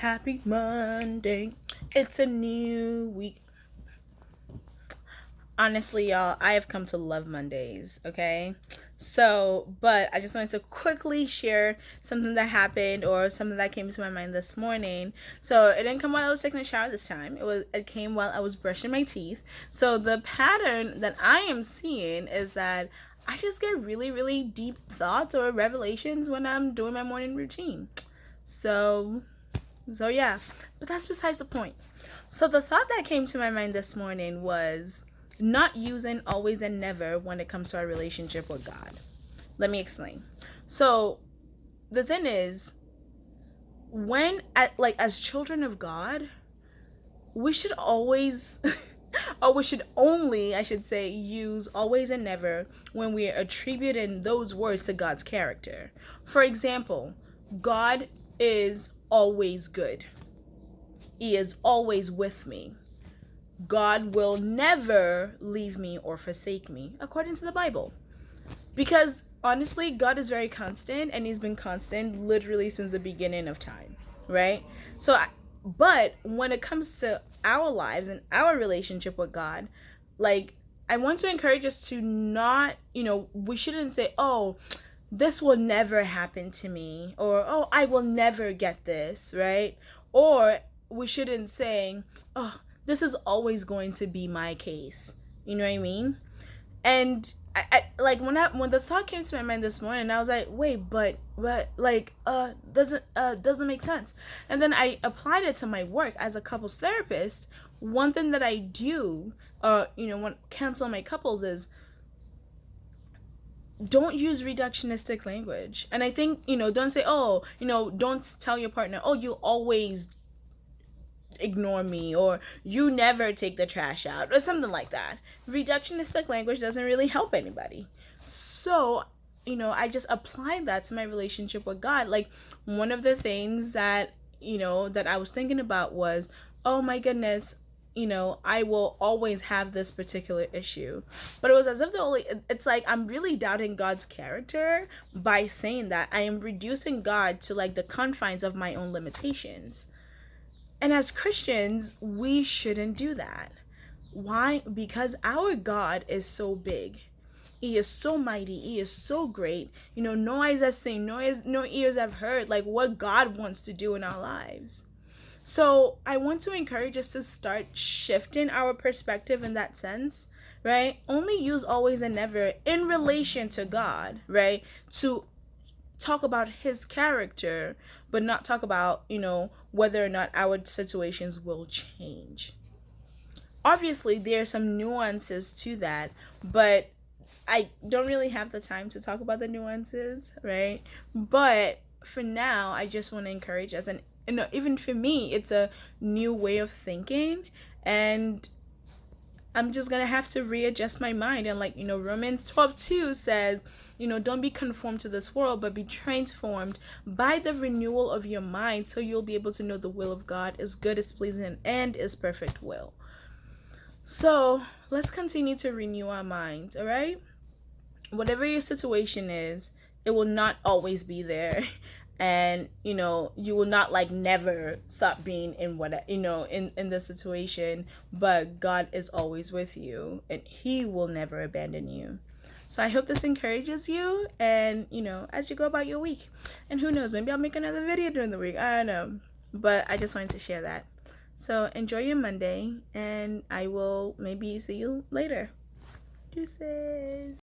Happy Monday. It's a new week. Honestly, y'all, I have come to love Mondays, okay? But I just wanted to quickly share something that happened or something that came to my mind this morning. So it didn't come while I was taking a shower this time. It came while I was brushing my teeth. So the pattern that I am seeing is that I just get really, really deep thoughts or revelations when I'm doing my morning routine. So yeah, but that's besides the point. So the thought that came to my mind this morning was not using always and never when it comes to our relationship with God. Let me explain. So the thing is, as children of God, we should always or we should only, I should say, use always and never when we are attributing those words to God's character. For example, God is always good. He is always with me. God will never leave me or forsake me, according to the Bible. Because honestly, God is very constant, and He's been constant literally since the beginning of time, right? But when it comes to our lives and our relationship with God, I want to encourage us to not, we shouldn't say, oh, this will never happen to me, or oh, I will never get this, right? Or we shouldn't say, oh, this is always going to be my case. You know what I mean? And I like when the thought came to my mind this morning, I was like, wait, but doesn't make sense. And then I applied it to my work as a couples therapist. One thing that I do, when counseling my couples is don't use reductionistic language. And I think, don't say, oh, don't tell your partner, oh, you always ignore me, or you never take the trash out, or something like that. Reductionistic language doesn't really help anybody. So, I just applied that to my relationship with God. Like, one of the things that, that I was thinking about was, oh my goodness, I will always have this particular issue. But it was as if it's like I'm really doubting God's character by saying that. I am reducing God to like the confines of my own limitations. And as Christians, we shouldn't do that. Why? Because our God is so big. He is so mighty. He is so great. No eyes have seen, no ears have heard, like what God wants to do in our lives. So I want to encourage us to start shifting our perspective in that sense, right? Only use always and never in relation to God, right? To talk about His character, but not talk about, whether or not our situations will change. Obviously, there are some nuances to that, but I don't really have the time to talk about the nuances, right? But for now, I just want to encourage us, and even for me, it's a new way of thinking, and I'm just gonna have to readjust my mind. And Romans 12:2 says, don't be conformed to this world, but be transformed by the renewal of your mind, so you'll be able to know the will of God is good, is pleasing, and is perfect will. So let's continue to renew our minds, all right? Whatever your situation is, it will not always be there. And you will not never stop being in in the situation, but God is always with you, and He will never abandon you. So I hope this encourages you, and as you go about your week. And who knows, maybe I'll make another video during the week, I don't know, but I just wanted to share that. So enjoy your Monday, and I will maybe see you later. Deuces.